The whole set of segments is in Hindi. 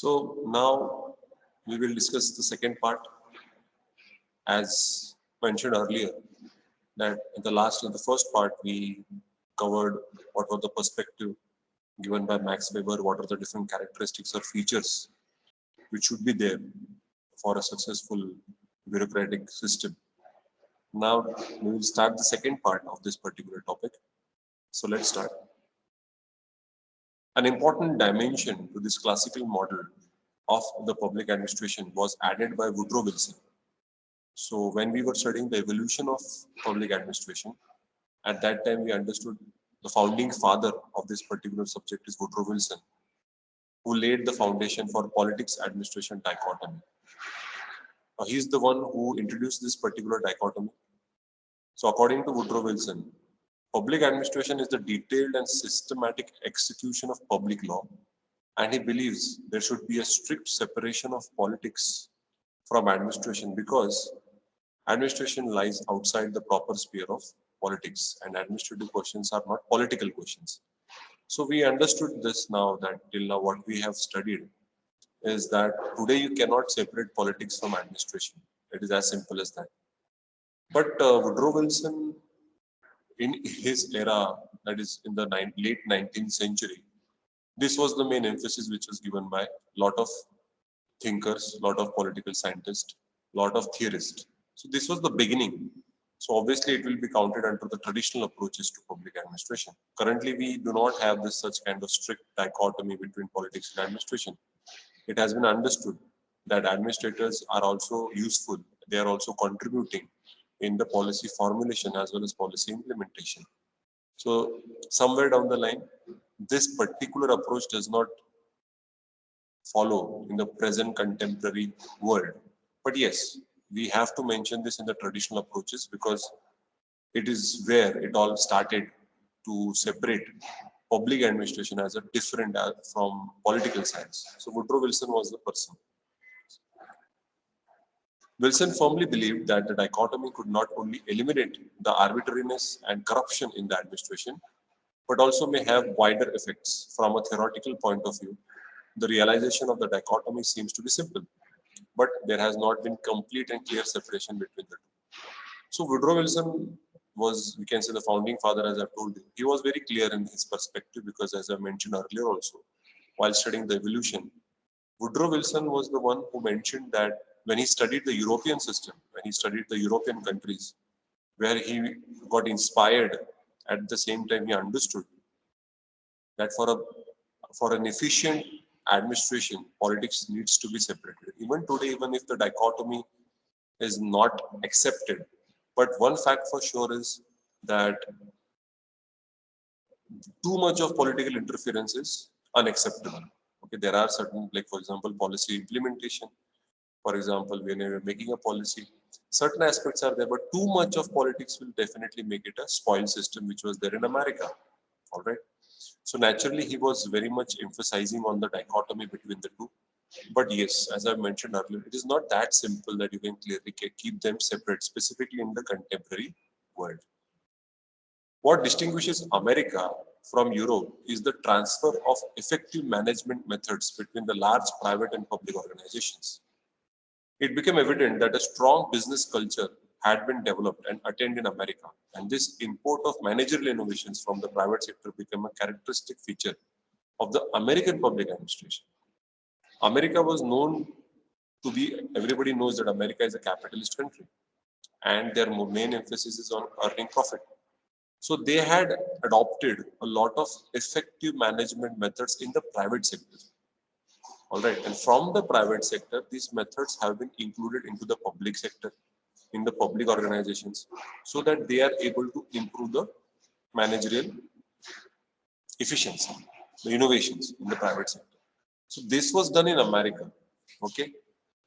So now we will discuss the second part. As mentioned earlier, that in the first part we covered what was the perspective given by Max Weber, what are the different characteristics or features which should be there for a successful bureaucratic system. Now we will start the second part of this particular topic. So let's start. An important dimension to this classical model of the public administration was added by Woodrow Wilson. So when we were studying the evolution of public administration, at that time we understood the founding father of this particular subject is Woodrow Wilson, who laid the foundation for politics administration dichotomy. He is the one who introduced this particular dichotomy. So according to Woodrow Wilson, public administration is the detailed and systematic execution of public law, and he believes there should be a strict separation of politics from administration because administration lies outside the proper sphere of politics and administrative questions are not political questions. So we understood this now, that till now what we have studied is that today you cannot separate politics from administration. It is as simple as that. But Woodrow Wilson, in his era, that is in the late 19th century, this was the main emphasis which was given by a lot of thinkers, a lot of political scientists, a lot of theorists. So this was the beginning. So obviously it will be counted under the traditional approaches to public administration. Currently, we do not have this such kind of strict dichotomy between politics and administration. It has been understood that administrators are also useful. They are also contributing in the policy formulation as well as policy implementation. So somewhere down the line, this particular approach does not follow in the present contemporary world. But yes, we have to mention this in the traditional approaches because it is where it all started to separate public administration as a different from political science. So Woodrow Wilson was the person. Wilson firmly believed that the dichotomy could not only eliminate the arbitrariness and corruption in the administration, but also may have wider effects. From a theoretical point of view, the realization of the dichotomy seems to be simple, but there has not been complete and clear separation between the two. So Woodrow Wilson was, we can say, the founding father, as I've told you. He was very clear in his perspective because, as I mentioned earlier also, while studying the evolution, Woodrow Wilson was the one who mentioned that when he studied the European system, when he studied the European countries, where he got inspired, at the same time he understood that for an efficient administration, politics needs to be separated. Even today, even if the dichotomy is not accepted, but one fact for sure is that too much of political interference is unacceptable. Okay, there are certain, like for example, policy implementation. For example, when you're making a policy, certain aspects are there, but too much of politics will definitely make it a spoiled system, which was there in America. All right. So naturally, he was very much emphasizing on the dichotomy between the two. But yes, as I mentioned earlier, it is not that simple that you can clearly keep them separate, specifically in the contemporary world. What distinguishes America from Europe is the transfer of effective management methods between the large private and public organizations. It became evident that a strong business culture had been developed and attained in America, and this import of managerial innovations from the private sector became a characteristic feature of the American public administration. America was known to be, everybody knows that America is a capitalist country, and their main emphasis is on earning profit. So they had adopted a lot of effective management methods in the private sector. All right, and from the private sector, these methods have been included into the public sector, in the public organizations, so that they are able to improve the managerial efficiency, the innovations in the private sector. So this was done in America, okay,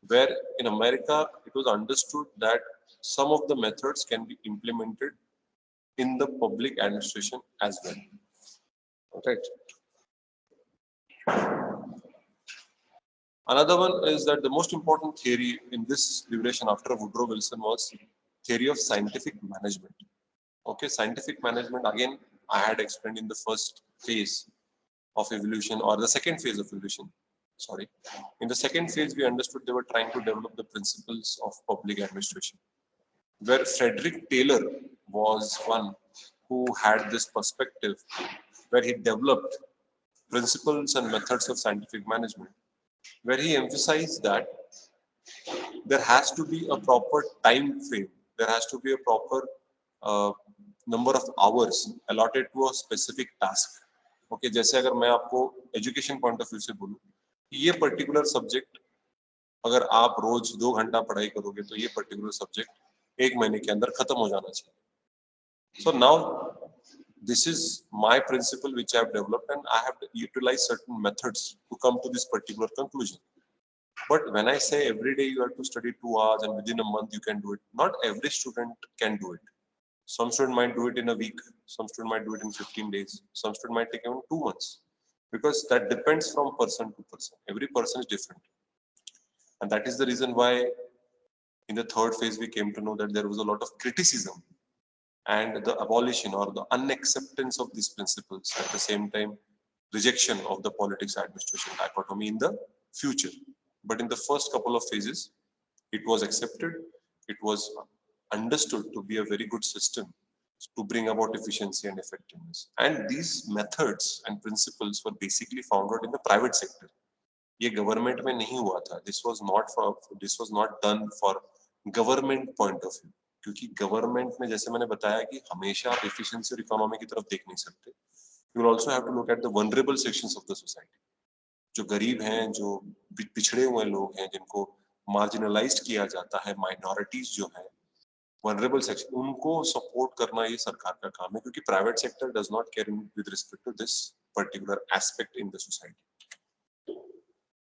where in America it was understood that some of the methods can be implemented in the public administration as well. All right. Another one is that the most important theory in this liberation after Woodrow Wilson was theory of scientific management. Okay, scientific management, again, I had explained in the first phase of evolution or the second phase of evolution. sorry. In the second phase, we understood they were trying to develop the principles of public administration, where Frederick Taylor was one who had this perspective, where he developed principles and methods of scientific management, where he emphasized that there has to be a proper time frame, there has to be a proper uh, number of hours allotted to a specific task. Okay, जैसे अगर मैं आपको एजुकेशन पॉइंट ऑफ व्यू से बोलूं, ये पर्टिकुलर सब्जेक्ट अगर आप रोज 2 घंटा पढ़ाई करोगे तो ये पर्टिकुलर सब्जेक्ट 1 महीने के अंदर खत्म हो जाना चाहिए. So now this is my principle which I have developed, and I have utilized certain methods to come to this particular conclusion. But when I say every day you have to study 2 hours and within a month you can do it, not every student can do it. Some student might do it in a week, some student might do it in 15 days, some student might take even 2 months, because that depends from person to person. Every person is different. And that is the reason why in the third phase we came to know that there was a lot of criticism and the abolition or the unacceptance of these principles, at the same time rejection of the politics administration dichotomy in the future. But in the first couple of phases, it was accepted, it was understood to be a very good system to bring about efficiency and effectiveness. And these methods and principles were basically found out in the private sector. ये गवर्नमेंट में नहीं हुआ था. This was not done for government point of view. क्योंकि गवर्नमेंट में जैसे मैंने बताया कि हमेशा आप एफिशिएंसी और इकोनॉमी की तरफ देख नहीं सकते. You will also have to look at the vulnerable sections of the society. जो गरीब हैं, जो पिछड़े हुए लोग हैं, जिनको मार्जिनलाइज्ड किया जाता है, माइनॉरिटीज जो हैं, वनरेबल सेक्शन, उनको सपोर्ट करना ये सरकार का काम है, क्योंकि private sector does not care with respect to this particular aspect in the society.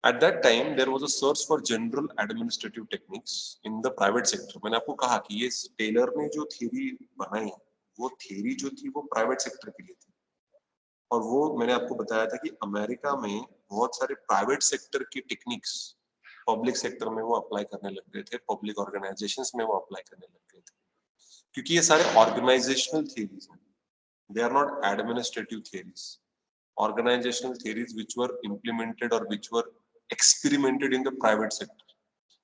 At that time, there was a search for general administrative techniques in the private sector. मैंने आपको कहा कि ये टेलर ने जो थ्योरी बनाई, वो थ्योरी जो थी वो प्राइवेट सेक्टर के लिए थी. और वो मैंने आपको बताया था कि अमेरिका में बहुत सारे प्राइवेट सेक्टर की टेक्निक्स पब्लिक सेक्टर में वो अप्लाई करने लग गए थे, पब्लिक ऑर्गेनाइजेशंस में वो अप्लाई करने लग गए थे, क्योंकि ये सारे ऑर्गेनाइजेशनल थ्योरीज हैं. They are not administrative theories. Organizational theories which were implemented or which were experimented in the private sector,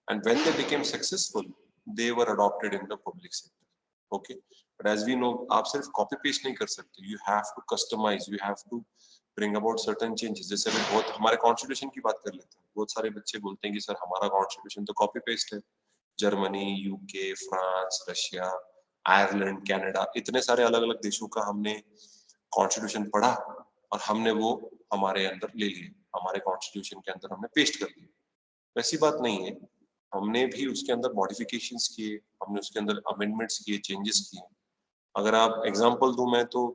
and when they became successful, they were adopted in the public sector. Okay, but as we know, आप सिर्फ copy paste नहीं कर सकते. You have to customize, you have to bring about certain changes. जैसे अभी बहुत हमारे कॉन्स्टिट्यूशन की बात कर लेते हैं, बहुत सारे बच्चे बोलते हैं कि सर हमारा कॉन्स्टिट्यूशन तो कॉपी पेस्ट है. Germany, UK, France, Russia, Ireland, Canada, इतने सारे अलग अलग देशों का हमने कॉन्स्टिट्यूशन पढ़ा और हमने वो हमारे अंदर ले लिए, हमारे कॉन्स्टिट्यूशन के अंदर हमने पेस्ट कर दिए. वैसी बात नहीं है. हमने भी उसके अंदर मॉडिफिकेशंस किए, हमने उसके अंदर अमेंडमेंट्स किए, चेंजेस किए. अगर आप एग्जांपल दूं मैं तो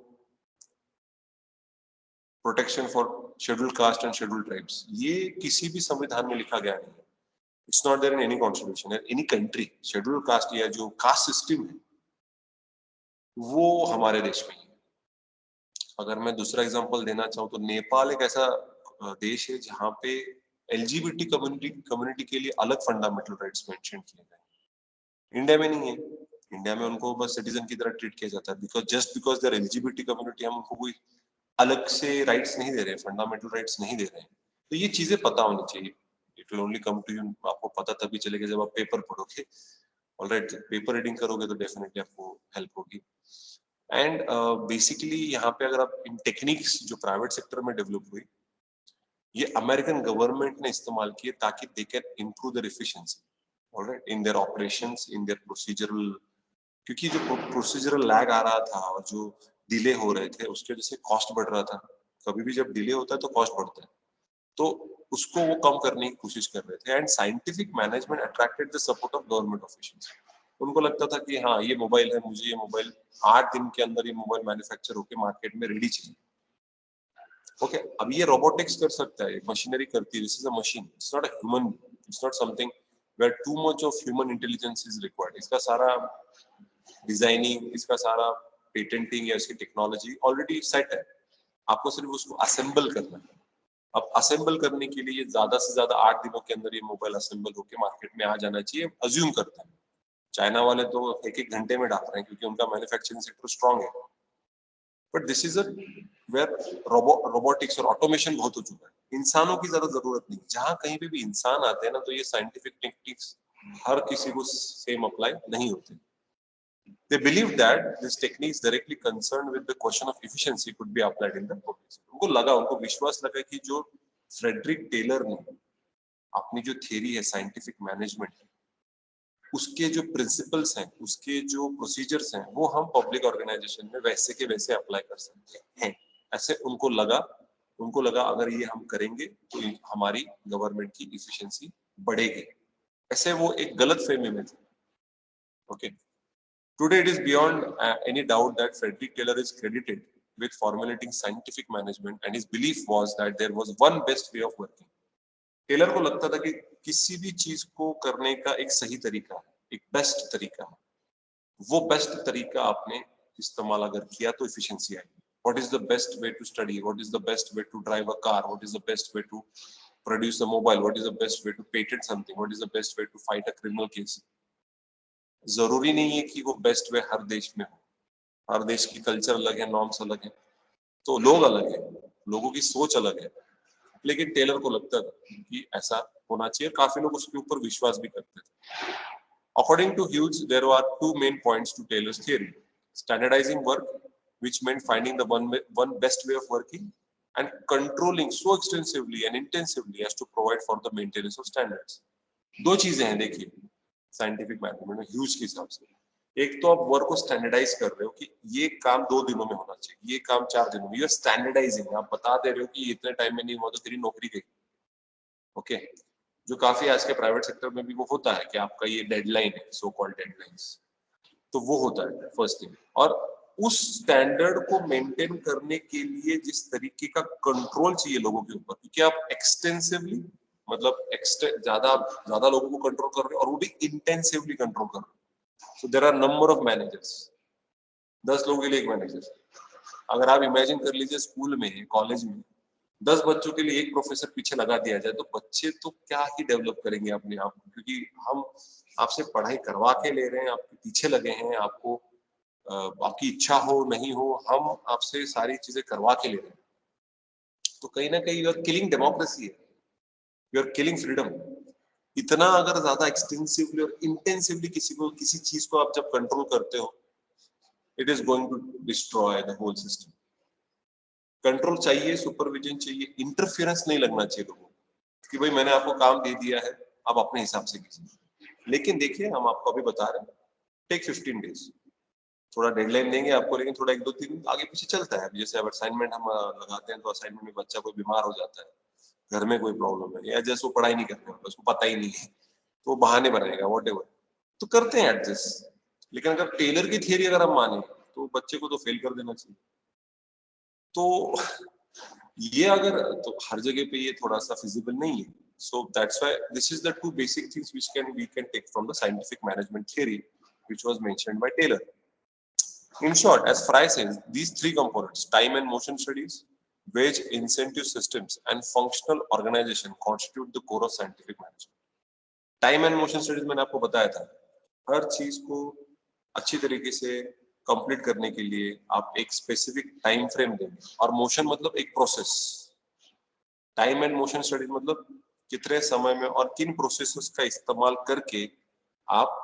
protection for scheduled caste and scheduled tribes, ये किसी भी संविधान में लिखा गया नहीं है. It's not there in any constitution in any country. Scheduled caste या जो कास्ट सिस्टम है वो हमारे देश में. अगर मैं दूसरा एग्जांपल देना चाहूँ तो नेपाल एक ऐसा देश है जहाँ पे एलजीबीटी कम्युनिटी के लिए अलग फंडामेंटल राइट्स मेंशन किए गए. इंडिया में नहीं है. इंडिया में उनको बस सिटीजन की तरह ट्रीट किया जाता है, because they are LGBT community. हम उनको कोई अलग से राइट्स नहीं दे रहे, फंडामेंटल राइट्स नहीं दे रहे हैं. तो ये चीजें पता होनी चाहिए. It will only come to you. आपको पता तभी चलेगा जब आप पेपर पढ़ोगे. ऑलराइट, पेपर रीडिंग करोगे तो डेफिनेटली आपको हेल्प होगी. एंड बेसिकली यहाँ पे अगर आप इन टेक्निक्स जो प्राइवेट सेक्टर में डेवलप हुई, ये अमेरिकन गवर्नमेंट ने इस्तेमाल किए ताकि they can improve there efficiency, alright, in their operations, in their procedural. क्योंकि जो प्रोसीजरल लैग आ रहा था और जो डिले हो रहे थे उसकी वजह से कॉस्ट बढ़ रहा था. कभी भी जब डिले होता है तो कॉस्ट बढ़ता है, तो उसको वो कम करने की कोशिश कर रहे थे. And scientific management attracted the support of government officials. उनको लगता था कि हाँ ये मोबाइल है, मुझे ये मोबाइल 8 दिन के अंदर ये मोबाइल मैन्युफैक्चर होके मार्केट में रेडी चाहिए. ओके, अब ये रोबोटिक्स कर सकता है, मशीनरी करती है. This is a machine, it's not a human, it's not something where too much of human intelligence is required. इसका सारा डिजाइनिंग, इसका सारा पेटेंटिंग या इसकी टेक्नोलॉजी ऑलरेडी सेट है. आपको सिर्फ उसको असेंबल करना है. अब असेंबल करने के लिए ज्यादा से ज्यादा 8 दिनों के अंदर ये मोबाइल असेंबल होके मार्केट में आ जाना चाहिए, अज्यूम करता है. चाइना वाले तो 1-1 घंटे में डाल रहे हैं क्योंकि उनका मैन्युफैक्चरिंग सेक्टर स्ट्रांग है. But this is a where robotics और ऑटोमेशन बहुत हो चुका है. इंसानों की ज्यादा जरूरत नहीं। जहां कहीं पे भी इंसान आते हैं ना, तो ये साइंटिफिक टेक्निक्स हर किसी को सेम अप्लाई नहीं होते। They believe that this technique is directly concerned with the question of efficiency could be applied in the public sector. उनको लगा, उनको विश्वास लगा कि जो फ्रेडरिक टेलर ने अपनी जो थ्योरी है साइंटिफिक मैनेजमेंट, उसके जो प्रिंसिपल्स हैं, उसके जो प्रोसीजर्स हैं, वो हम पब्लिक ऑर्गेनाइजेशन में वैसे के वैसे अप्लाई कर सकते हैं। ऐसे उनको लगा अगर ये हम करेंगे तो हमारी गवर्नमेंट की इफिशिएंसी बढ़ेगी। ऐसे वो एक गलत फहमी में थे। Okay, today it is beyond any doubt that Frederick Taylor is credited with formulating scientific management and his belief was that there was one best way of working. Taylor को लगता था कि किसी भी चीज को करने का एक सही तरीका है, एक बेस्ट तरीका है। वो बेस्ट तरीका आपने इस्तेमाल अगर किया तो एफिशिएंसी आएगी। What is the best way to study? What is the best way to drive a car? What is the best way to produce a mobile? What is the best way to patent something? What is the best way to fight a criminal case? जरूरी नहीं है कि वो बेस्ट वे हर देश में हो। हर देश की कल्चर अलग है, नॉर्म्स अलग है, तो लोग अलग है, लोगों की सोच अलग है। लेकिन टेलर को लगता था कि ऐसा होना चाहिए, काफी लोग उसके ऊपर विश्वास भी करते थे। According to Hughes, there were two main points to Taylor's theory: standardizing work, which meant finding the one best way of working, and controlling so extensively and intensively as to provide for the maintenance of standards. दो चीजें हैं देखिए साइंटिफिक मैनेजमेंट में ह्यूज के हिसाब से। एक तो आप वर्क को स्टैंडर्डाइज कर रहे हो कि ये काम 2 दिनों में होना चाहिए, ये काम 4 दिनों में, यू आर स्टैंडर्डाइजिंग। आप बता दे रहे हो कि इतने टाइम में नहीं हुआ तो तेरी नौकरी गई। ओके, जो काफी आज के प्राइवेट सेक्टर में भी वो होता है कि आपका ये डेडलाइन है, सो कॉल्ड डेडलाइंस, तो वो होता है फर्स्ट थिंग। और उस स्टैंडर्ड को मेंटेन करने के लिए जिस तरीके का कंट्रोल चाहिए लोगों के ऊपर, क्योंकि आप एक्सटेंसिवली मतलब ज्यादा लोगों को कंट्रोल कर रहे हो और वो भी इंटेंसिवली कंट्रोल कर रहे हो। So there are number of managers, 10 लोगों के लिए एक मैनेजर। अगर आप इमेजिन कर लीजिए स्कूल में, कॉलेज में 10 बच्चों के लिए एक प्रोफेसर पीछे लगा दिया जाए, तो बच्चे तो क्या ही डेवलप करेंगे अपने आप को, क्योंकि हम आपसे पढ़ाई करवा के ले रहे हैं, आपके पीछे लगे हैं, आपको आपकी इच्छा हो नहीं हो, हम आपसे सारी चीजें करवा के ले रहे हैं। तो कहीं ना कहीं यू आर किलिंग डेमोक्रेसी है, यू आर किलिंग फ्रीडम। इतना अगर ज्यादा एक्सटेंसिवली और इंटेंसिवली किसी चीज को आप जब कंट्रोल करते हो, it is going to destroy the whole system. Control चाहिए, सुपरविजन चाहिए, इंटरफेरेंस नहीं लगना चाहिए लोगों को कि भाई मैंने आपको काम दे दिया है, आप अपने हिसाब से कीजिए। लेकिन देखिए हम आपको अभी बता रहे हैं, टेक 15 डेज, थोड़ा डेडलाइन देंगे आपको, लेकिन थोड़ा 1-2 दिन आगे पीछे चलता है। जैसे अब असाइनमेंट हम लगाते हैं, तो असाइनमेंट में बच्चा कोई बीमार हो जाता है, घर में कोई प्रॉब्लम है, या जैसे वो पढ़ाई नहीं करने वाला, उसको पता ही नहीं है, तो वो बहाने बनाएगा व्हाटएवर, तो करते हैं एडजस्ट। लेकिन अगर टेलर की थियरी अगर हम माने तो बच्चे को तो फेल कर देना चाहिए। तो ये अगर तो हर जगह पे ये थोड़ा सा फिजिबल नहीं है। So that's why this is the two basic things which we can take from the scientific management theory which was mentioned by Taylor. In short, as Fry says, these 3 components, time and motion studies, wage incentive systems, and functional organization constitute the core of scientific management. Time and motion studies मैंने आपको बताया था, हर चीज को अच्छी तरीके से कंप्लीट करने के लिए आप एक स्पेसिफिक टाइम फ्रेम देंगे, और मोशन मतलब एक process. Time and motion studies मतलब कितने समय में और किन प्रोसेसेस का इस्तेमाल करके आप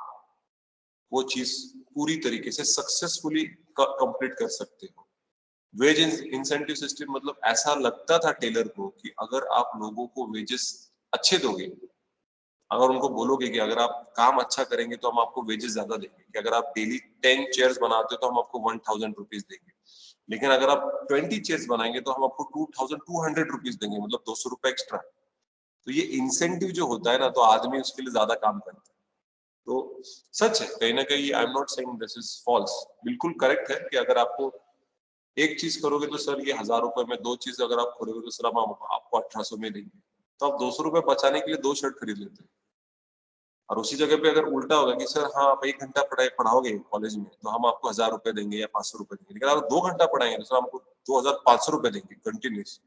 वो चीज पूरी तरीके से सक्सेसफुली कंप्लीट कर सकते हो। वेज इंसेंटिव सिस्टम मतलब ऐसा लगता था टेलर को कि अगर आप लोगों को वेजेस अच्छे दोगे, अगर उनको बोलोगे कि अगर आप काम अच्छा करेंगे तो हम आपको वेजेस ज्यादा देंगे, कि अगर आप डेली 10 चेयर्स बनाते हो तो हम आपको 1000 रुपीज देंगे, लेकिन अगर आप 20 चेयर्स बनाएंगे तो हम आपको 2200 रुपीज देंगे, मतलब 200 रुपए एक्स्ट्रा। तो ये इंसेंटिव जो होता है ना, तो आदमी उसके लिए ज्यादा काम करता है। तो सच है, कहीं ना कहीं I am not saying this is false, बिल्कुल करेक्ट है कि अगर आपको एक चीज करोगे तो सर ये 1000 रुपए में, 2 चीज अगर आप करोगे तो सर हम आपको 1800 में देंगे, तो आप 200 रुपए बचाने के लिए 2 शर्ट खरीद लेते हैं। और उसी जगह पे अगर उल्टा होगा कि सर हाँ आप 1 घंटा पढ़ाओगे कॉलेज में तो हम आपको 1000 रुपए देंगे या 500 रुपए देंगे, लेकिन अगर 2 घंटा पढ़ाएंगे तो सर हमको 2500 रुपए देंगे कंटिन्यूस।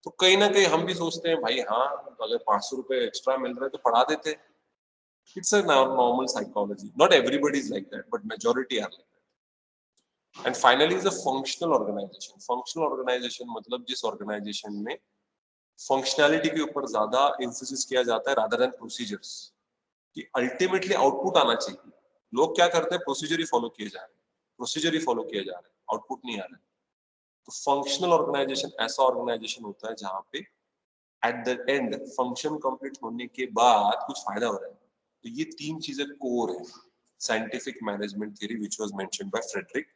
तो कहीं ना कहीं हम भी सोचते हैं भाई हाँ अगर 500 रुपए एक्स्ट्रा मिल रहा है तो पढ़ा देते हैं। It's a normal psychology. Not everybody is like that, but majority are like that. And finally is a functional organization. Functional organization मतलब जिस organization में फंक्शनैलिटी के ऊपर ज्यादा एम्फोसिस किया जाता है रादर देन प्रोसीजर्स, कि अल्टीमेटली आउटपुट आना चाहिए। लोग क्या करते हैं, प्रोसीजर ही फॉलो किए जा रहे हैं, प्रोसीजर ही फॉलो किए जा रहे हैं, आउटपुट नहीं आ रहा है। तो फंक्शनल ऑर्गेनाइजेशन ऐसा ऑर्गेनाइजेशन होता है जहां पे at the end function complete होने के बाद कुछ फायदा हो रहा है। तो ये तीन चीजें कोर है scientific management theory which was mentioned by Frederick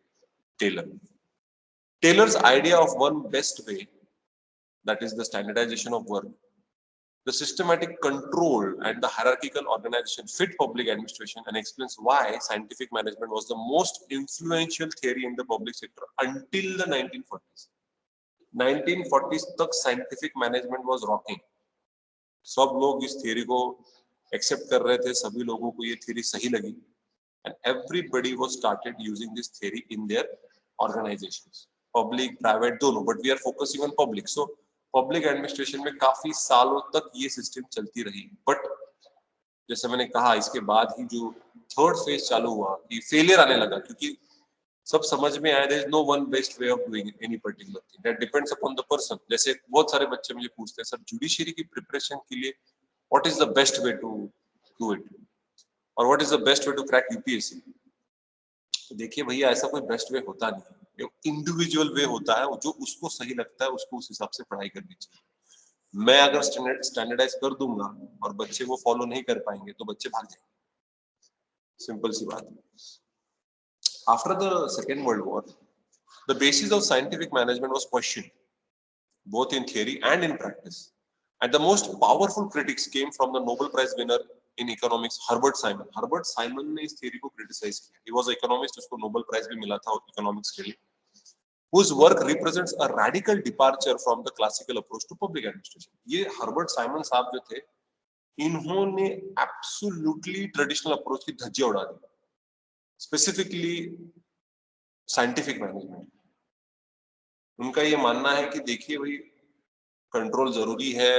Taylor. Taylor's idea of one best way, that is the standardization of work, the systematic control and the hierarchical organization fit public administration, and explains why scientific management was the most influential theory in the public sector until the 1940s. 1940s तक scientific management was rocking. सब लोग इस थियरी को एक्सेप्ट कर रहे थे, सभी लोगों को ये थियरी सही लगी, and everybody was started using this theory in their organizations, public private दोनों, but we are focusing on public. So public administration में काफी सालों तक ये सिस्टम चलती रही, बट जैसे मैंने कहा इसके बाद ही जो थर्ड फेज चालू हुआ कि फेलियर आने लगा, क्योंकि सब समझ में आया there is no one best way of doing any particular thing, that depends upon the person. जैसे बहुत सारे बच्चे मुझे पूछते हैं सर जुडिशरी की प्रिपरेशन के लिए what is the best way to do it, और what is the best way to crack UPSC. तो देखिए भैया ऐसा कोई बेस्ट वे होता नहीं है, इंडिविजुअल वे होता है, जो उसको सही लगता है उसको उस हिसाब से पढ़ाई करनी चाहिए। मैं अगर स्टैंडर्डाइज कर दूंगा और बच्चे वो फॉलो नहीं कर पाएंगे तो बच्चे भाग जाएंगे, सिंपल सी बात। After the second world war the basis of scientific management was questioned both in theory and in practice, and the most powerful critics came from the Nobel Prize winner in economics Herbert Simon. Herbert Simon ने इस theory को criticize किया, he was an economist, उसको Nobel Prize भी मिला था economics के लिए, whose work represents a radical departure from the classical approach to public administration. ये Herbert Simon साहब जो थे, इन्होंने absolutely traditional approach की धज्जियां उड़ा दी, specifically scientific management। उनका ये मानना है कि देखिए भाई कंट्रोल जरूरी है,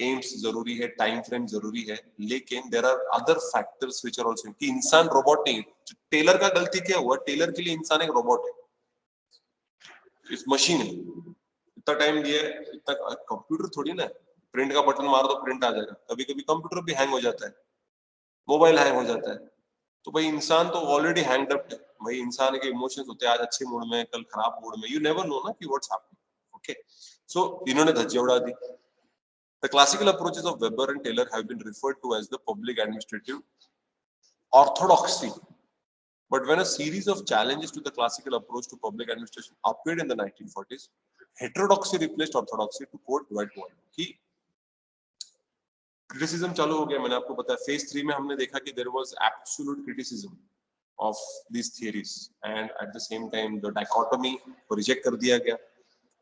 एम्स जरूरी है, टाइम फ्रेम जरूरी है, लेकिन there are other factors which are also, कि इंसान रोबोट नहीं। टेलर का गलती क्या हुआ, टेलर के लिए इंसान एक रोबोट है, इस मशीन है, इतना टाइम दिया है, इतना कंप्यूटर थोड़ी ना, प्रिंट का बटन मार दो प्रिंट आ जाएगा। कभी कभी कंप्यूटर भी हैंग हो जाता है, मोबाइल हैंग हो जाता है, तो भाई इंसान तो ऑलरेडी हैंग्ड अप है। भाई इंसान के इमोशंस होते हैं, आज अच्छे मूड में कल खराब मूड में, यू नेवर नो ना कि व्हाट्स हैपनिंग। ओके, सो इन्होंने धज्जियां उड़ा दी। The classical approaches of Weber and Taylor have been referred to as the public administrative orthodoxy. But when a series of challenges to the classical approach to public administration appeared in the 1940s, heterodoxy replaced orthodoxy, to quote Dwight Moyle, कि criticism चालू हो गया। मैंने आपको बताया phase 3 में हमने देखा कि there was absolute criticism of these theories, and at the same time the dichotomy को reject कर दिया गया,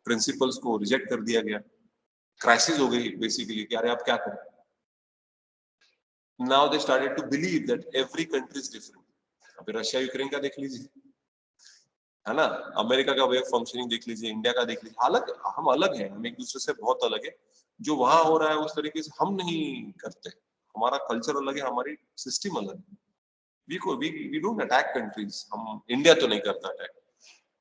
principles को reject कर दिया गया, क्राइसिस हो गई बेसिकली कि अरे आप क्या करें। Now they started to believe that every country is different. अभी रशिया यूक्रेन का देख लीजिए, है ना, अमेरिका का वे ऑफ फंक्शनिंग देख लीजिए, इंडिया का देख लीजिए, अलग, हम अलग हैं, हम एक दूसरे से बहुत अलग है। जो वहां हो रहा है उस तरीके से हम नहीं करते, हमारा कल्चर अलग है, हमारी सिस्टम अलग है। वी डोंट अटैक कंट्रीज, हम इंडिया तो नहीं करता अटैक,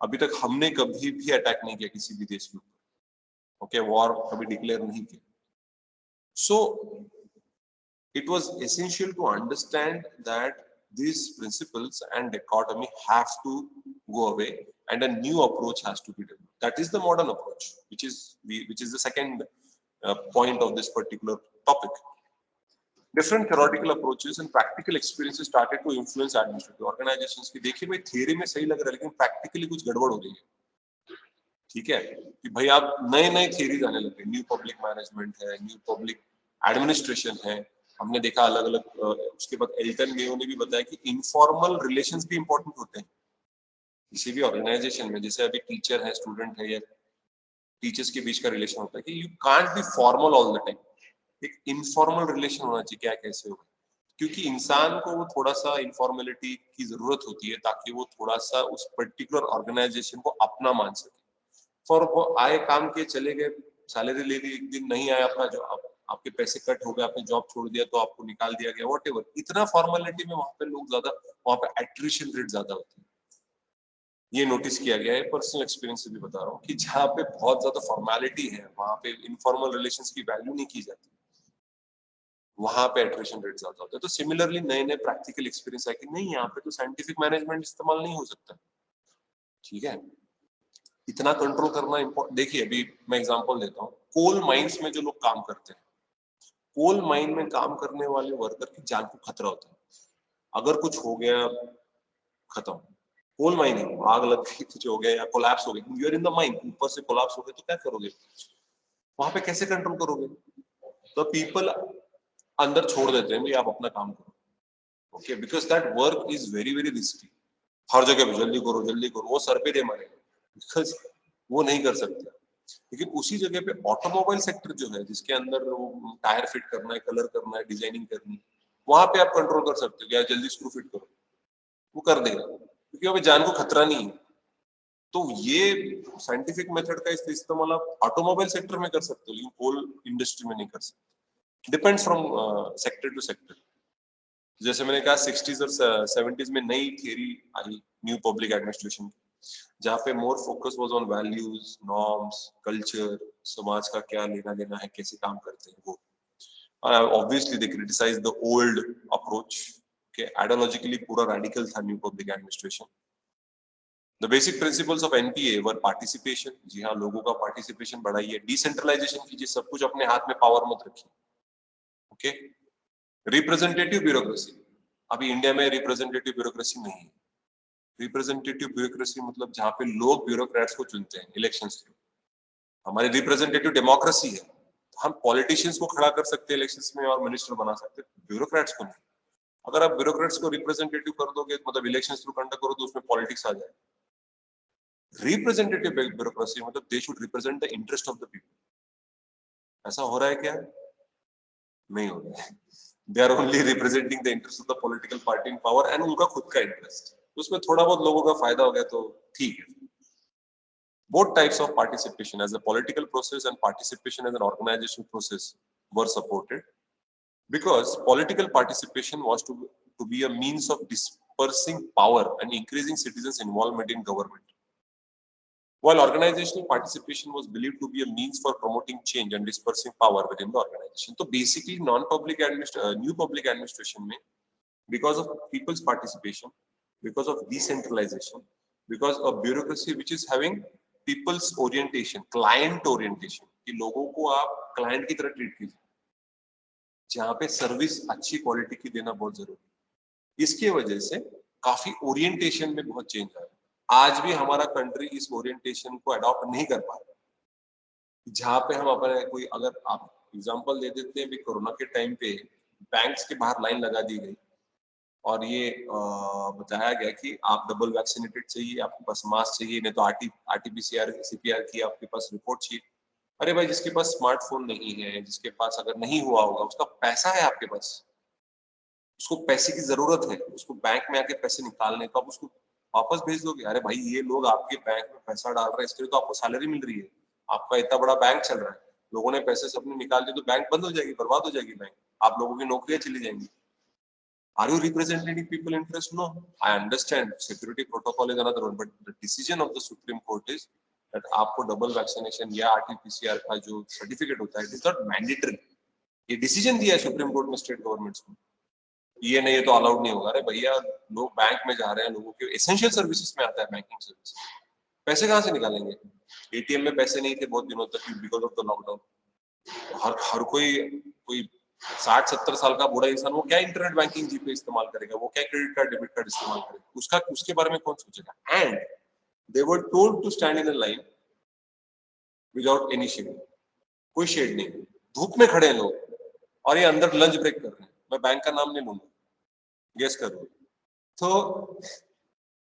अभी तक हमने कभी भी अटैक नहीं किया किसी भी देश के ऊपर, ओके, वॉर कभी डिक्लेयर नहीं किया। So it was essential to understand that these principles and dichotomy have to go away and a new approach has to be developed. That is the modern approach, which is the second point of this particular topic. Different theoretical approaches and practical experiences started to influence administrative organizations. कि देखिए भाई theory में सही लग रहा है लेकिन practically कुछ गड़बड़ हो रही है, ठीक है, कि भाई आप नए नए थियरीज आने लगे, न्यू पब्लिक मैनेजमेंट है, न्यू पब्लिक एडमिनिस्ट्रेशन है। हमने देखा अलग अलग, उसके बाद एल्टन मेयो ने भी बताया कि इनफॉर्मल रिलेशंस भी इंपॉर्टेंट होते हैं किसी भी ऑर्गेनाइजेशन में। जैसे अभी टीचर है, स्टूडेंट है, या टीचर्स के बीच का रिलेशन होता है कि you can't be formal all the time, एक इनफॉर्मल रिलेशन होना चाहिए। क्या कैसे होगा, क्योंकि इंसान को वो थोड़ा सा इनफॉर्मेलिटी की जरूरत होती है ताकि वो थोड़ा सा उस पर्टिकुलर ऑर्गेनाइजेशन को अपना मान सके। फॉर वो आए, काम किए, चले गए, सैलरी ले ली, एक दिन नहीं आया अपना जॉब, आपके पैसे कट हो गए, आपने जॉब छोड़ दिया तो आपको निकाल दिया गया, व्हाटएवर, इतना फॉर्मेलिटी में वहां पे लोग ज्यादा, वहां पे एट्रिशन रेट ज्यादा होती है। ये नोटिस किया गया है, पर्सनल एक्सपीरियंस से भी बता रहा हूँ, कि जहाँ पे बहुत ज्यादा फॉर्मेलिटी है वहां पे इनफॉर्मल रिलेशंस की वैल्यू नहीं की जाती, वहां पे एट्रिशन रेट ज्यादा होता है। तो सिमिलरली नए नए प्रैक्टिकल एक्सपीरियंस है कि नहीं, यहाँ पे तो साइंटिफिक मैनेजमेंट इस्तेमाल नहीं हो सकता। ठीक है, इतना कंट्रोल करना इम्पोर्टेंट। देखिए अभी मैं एग्जांपल देता हूँ, कोल माइंस में जो लोग काम करते हैं, कोल माइन में काम करने वाले वर्कर की जान को खतरा होता है, अगर कुछ हो गया खत्म। कोल माइनिंग, आग लग गई, कुछ हो गया या कोलैप्स हो गया, you are in the mine, ऊपर से कोलैप्स हो गया तो क्या करोगे, वहां पे कैसे कंट्रोल करोगे? तो पीपल अंदर छोड़ देते हैं, भाई आप अपना काम करो, okay, because that work is very very risky. हर जगह पे जल्दी करो जल्दी करो, वो सर पे दे मारेगा, बिकॉज वो नहीं कर सकता। लेकिन उसी जगह पे ऑटोमोबाइल सेक्टर जो है, जिसके अंदर वो टायर फिट करना है, कलर करना है, डिजाइनिंग करनी है, वहां पे आप कंट्रोल कर सकते हो, या जल्दी स्क्रू फिट करो, वो कर देगा, क्योंकि वहां पे जान को खतरा नहीं है। तो ये साइंटिफिक मेथड का इस्तेमाल आप ऑटोमोबाइल सेक्टर में कर सकते हो, लेकिन कोल इंडस्ट्री में नहीं कर सकते। Depends from sector to sector. जैसे मैंने कहा 60s और 70s में नई थियरी आई न्यू पब्लिक एडमिनिस्ट्रेशन की, जहाँ पे more focus was on values, norms, culture, समाज का क्या लेना देना है, कैसे काम करते हैं वो। Obviously they criticise the old approach, के आइडियोलॉजिकली पूरा रेडिकल था new public administration. The basic principles of NPA were participation, जी हाँ, लोगों का पार्टिसिपेशन बढ़ाइए, डिसेंट्रलाइजेशन कीजिए, सब कुछ अपने हाथ में पावर मत रखिए, ओके। रिप्रेजेंटेटिव ब्यूरोक्रेसी, अभी इंडिया में रिप्रेजेंटेटिव ब्यूरोक्रेसी नहीं है। रिप्रेजेंटेटिव ब्यूरोक्रेसी मतलब जहाँ पे लोग ब्यूरोक्रेट्स को चुनते हैं इलेक्शंस थ्रू। हमारी रिप्रेजेंटेटिव डेमोक्रेसी है, हम पॉलिटिशियंस को खड़ा कर सकते हैं इलेक्शंस में और मिनिस्टर बना सकते हैं, ब्यूरोक्रेट्स को नहीं। अगर आप ब्यूरोक्रेट्स को रिप्रेजेंटेटिव कर दोगे, मतलब इलेक्शंस थ्रू कंडक्ट करो, तो उसमें पॉलिटिक्स आ जाए। रिप्रेजेंटेटिव ब्यूरोक्रेसी मतलब they should represent the interest of the people. ऐसा हो रहा है क्या? नहीं हो रहा है। They are only representing the interest of the political party in power, and उनका खुद का इंटरेस्ट, उसमें थोड़ा बहुत लोगों का फायदा हो गया तो ठीक है। Both types of participation, as a political process and participation as an organizational process, were supported, because political participation was to be a means of dispersing power and increasing citizens' involvement in government, while organizational participation was believed to be a means for promoting change and dispersing power within the organization. So basically, new public administration में, because of people's participation, because of decentralization, because of bureaucracy which is having people's orientation, client orientation, कि लोगों को आप क्लाइंट की तरह ट्रीट कीजिए, जहाँ पे सर्विस अच्छी क्वालिटी की देना बहुत जरूरी है। इसके वजह से काफी ओरिएंटेशन में बहुत चेंज आया। आज भी हमारा कंट्री इस ओरिएंटेशन को अडॉप्ट नहीं कर पा रहा, जहाँ पे हम अपने कोई, अगर आप एग्जांपल दे देते हैं, भी कोरोना के टाइम पे बैंक्स के बाहर लाइन लगा दी गई और ये बताया गया कि आप डबल वैक्सीनेटेड चाहिए, आपके पास मास्क चाहिए, नहीं तो आरटीपीसीआर सीपीआर की आपके पास रिपोर्ट चाहिए। अरे भाई, जिसके पास स्मार्टफोन नहीं है, जिसके पास अगर नहीं हुआ होगा, उसका पैसा है आपके पास, उसको पैसे की जरूरत है, उसको बैंक में आके पैसे निकालने, तो आप उसको वापस भेज दोगे? अरे भाई, ये लोग आपके बैंक में पैसा डाल रहे हैं, इसके लिए तो आपको सैलरी मिल रही है, आपका इतना बड़ा बैंक चल रहा है, लोगों ने पैसे सबने निकाल दिए तो बैंक बंद हो जाएगी, बर्बाद हो जाएगी बैंक, आप लोगों की नौकरियां चली जाएंगी। Are you representing people interest? No. I understand security protocol is another one, but the decision of the Supreme Court is that आपको डबल वैक्सीनेशन या आरटीपीसीआर का जो सर्टिफिकेट होता है, इट इज नॉट मैंडेटरी। ये डिसीजन दिया है सुप्रीम कोर्ट में स्टेट गवर्नमेंट्स को, ये नहीं, ये तो अलाउड नहीं होगा। अरे भैया, लोग बैंक में जा रहे हैं, लोगों के एसेंशियल सर्विसेज में आता है बैंकिंग सर्विस, पैसे कहाँ से निकालेंगे? एटीएम में पैसे नहीं थे बहुत दिनों तक बिकॉज ऑफ द लॉकडाउन। हर कोई 60-70 साल का बूढ़ा इंसान, वो क्या इंटरनेट बैंकिंग जीपे इस्तेमाल करेगा, वो क्या क्रेडिट कार्ड डेबिट कार्ड इस्तेमाल करेगा, उसके बारे में कौन सोचेगा? And they were told to stand in a line without any shade, कोई शेड नहीं, धूप में खड़े हैं लोग, और ये अंदर लंच ब्रेक कर रहे हैं। मैं बैंक का नाम नहीं लूंगा, गेस करो। तो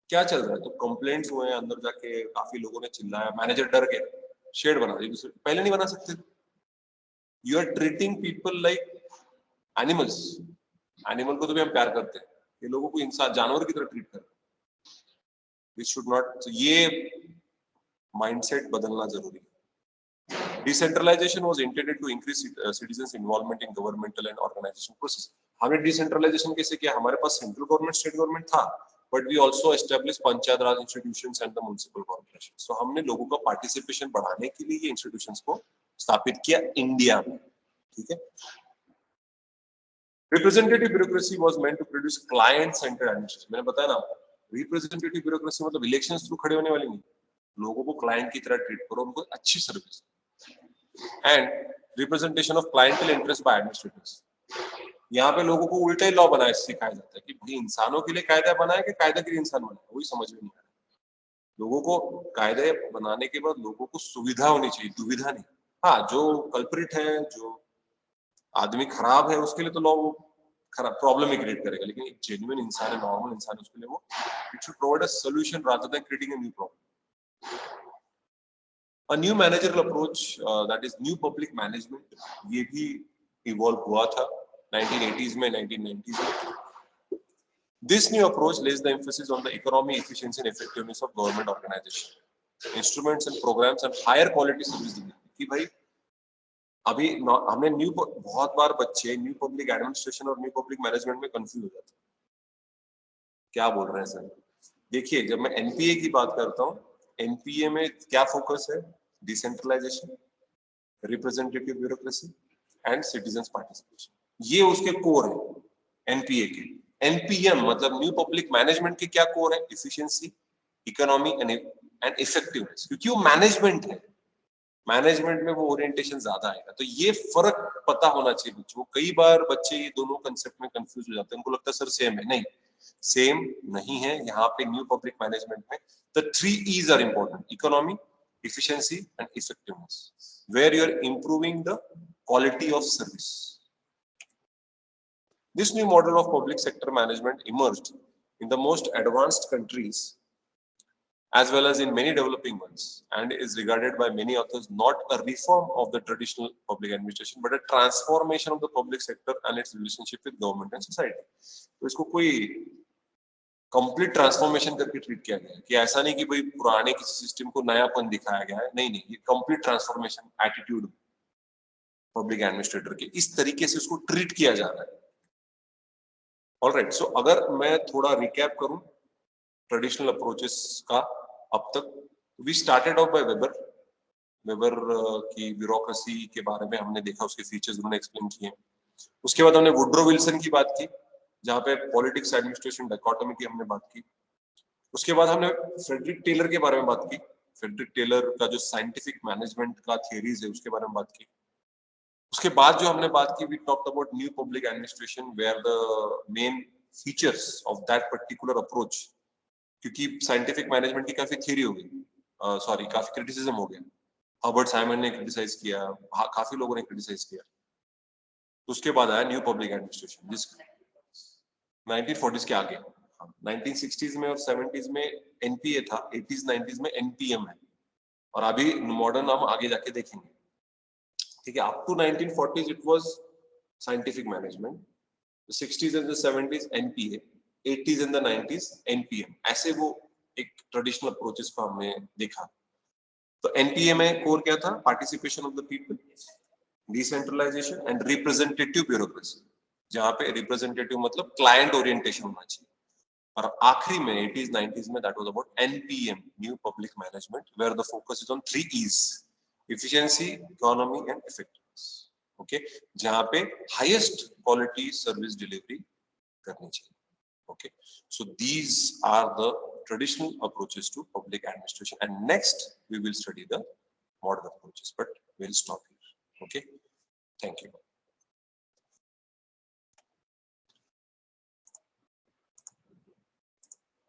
क्या चल रहा है? तो कंप्लेंट्स हुए हैं, अंदर जाके काफी लोगों ने चिल्लाया, मैनेजर डर गया, शेड बना दी, पहले नहीं बना सकते। You are treating people like animals. Animal को तो भी हम प्यार करते हैं, ये लोगों को इंसान, जानवर की तरह ट्रीट करते हैं। दिस शुड नॉट, ये माइंडसेट बदलना जरूरी है। Decentralisation was intended to increase citizens involvement in governmental and organisation process. हमने डिसेंट्रलाइजेशन कैसे किया? हमारे पास सेंट्रल गवर्नमेंट, स्टेट गवर्नमेंट था, but we also established panchayat raj institutions and the municipal corporations. So हमने लोगों का participation बढ़ाने के लिए ये institutions को स्थापित किया इंडिया में, ठीक है. Representative bureaucracy was meant to produce client-centered administration. मैंने बताया ना, representative bureaucracy मतलब elections through खड़े होने वाली नहीं, लोगों को client की तरह treat करो, उनको अच्छी service. And representation of clientele interest by administrators. यहाँ पे लोगों को उल्टा ही लॉ बनाए सिखाया जाता है कि भाई इंसानों के लिए कायदा बनाए कि कायदा के लिए इंसान बनाए, वही समझ में नहीं आ रहा. लोगों को कायदे बनाने के बाद लोगों को सुविधा होनी चाहिए, दुविधा नहीं. हाँ, जो कल्प्रिट है, जो आदमी खराब है, उसके लिए तो लॉ खराब प्रॉब्लम ही क्रिएट करेगा, लेकिन एक जेन्युइन इंसान है, नॉर्मल इंसान है, उसके लिए वो it should provide a solution rather than creating a new problem. A new managerial approach, that is new public management, ये भी इवॉल्व हुआ था 1980s में, 1990s में. This new approach lays the emphasis on the economy, efficiency and effectiveness of government organization, instruments and programs and higher quality service delivery. कि भाई अभी हमने न्यू, बहुत बार बच्चे न्यू पब्लिक एडमिनिस्ट्रेशन और न्यू पब्लिक मैनेजमेंट में कंफ्यूज हो जाते हैं. क्या बोल रहे हैं सर? देखिए, जब मैं एनपीए की बात करता हूँ, एनपीए में क्या फोकस है? Decentralisation, representative bureaucracy and citizens participation. ये उसके कोर है एनपीए के. एनपीएम मतलब न्यू पब्लिक मैनेजमेंट के क्या कोर है? Efficiency, economy and effectiveness. क्योंकि वो मैनेजमेंट है, मैनेजमेंट में वो ओरिएंटेशन ज्यादा आएगा. तो ये फर्क पता होना चाहिए बच्चों को. कई बार बच्चे ये दोनों कंसेप्ट में कंफ्यूज हो जाते हैं, उनको लगता है सर सेम है. नहीं, सेम नहीं है. यहाँ पे न्यू पब्लिक मैनेजमेंट में the 3 E's are important: economy, efficiency and effectiveness, where you are improving the quality of service. This new model of public sector management emerged in the most advanced countries as well as in many developing ones, and is regarded by many authors not a reform of the traditional public administration but a transformation of the public sector and its relationship with government and society. तो इसको कोई कंप्लीट ट्रांसफॉर्मेशन करके ट्रीट किया गया है कि ऐसा नहीं कि भाई पुराने किसी सिस्टम को नयापन दिखाया गया है. नहीं, ये complete transformation attitude public administrator के, इस तरीके से उसको ट्रीट किया जा रहा है. ऑलराइट, सो अगर मैं थोड़ा रिकैप करूं ट्रेडिशनल अप्रोचेस का अब तक, we started off by Weber की ब्यूरोक्रेसी के बारे में हमने देखा, उसके फीचर्स उन्होंने एक्सप्लेन किए. उसके बाद हमने वुड्रो विल्सन की बात की, जहां पे पॉलिटिक्स एडमिनिस्ट्रेशन डायकोटोमी की हमने बात की. उसके बाद हमने फ्रेडरिक टेलर के बारे में बात की. फ्रेडरिक टेलर का जो साइंटिफिक मैनेजमेंट का थियरीज है उसके बारे में बात की. उसके बाद जो हमने बात की, we talked about new public administration, where the main features of that particular approach. क्योंकि साइंटिफिक मैनेजमेंट की काफी थियरी हो गई, सॉरी काफी क्रिटिसिज्म हो गया. हर्बर्ट साइमन ने क्रिटिसाइज किया, काफी लोगों ने क्रिटिसाइज किया. उसके बाद आया न्यू पब्लिक एडमिनिस्ट्रेशन, जिस 1940s के आगे. 1960s में और 70s में एनपीए था, 80s 90s में एनपीएम है, और अभी मॉडर्न हम आगे जाके देखेंगे. ठीक है, up to 1940s it was scientific management, 60s and 70s NPA, 80s and 90s NPM. ऐसे वो एक ट्रेडिशनल अप्रोचेस को हमने देखा. तो एनपीए में कोर क्या था? Participation of the people, decentralisation and representative bureaucracy, जहां पे रिप्रेजेंटेटिव मतलब क्लाइंट ओरिएंटेशन होना चाहिए. और आखिरी में 80s 90s में that was about NPM, new public management, where the focus is on 3 E's: efficiency, economy and effectiveness. Okay, जहां पे हाईएस्ट क्वालिटी सर्विस डिलीवरी करनी चाहिए. Okay, so these are the traditional approaches to public administration, and next we will study the modern approaches, but we'll stop here. Okay, thank you.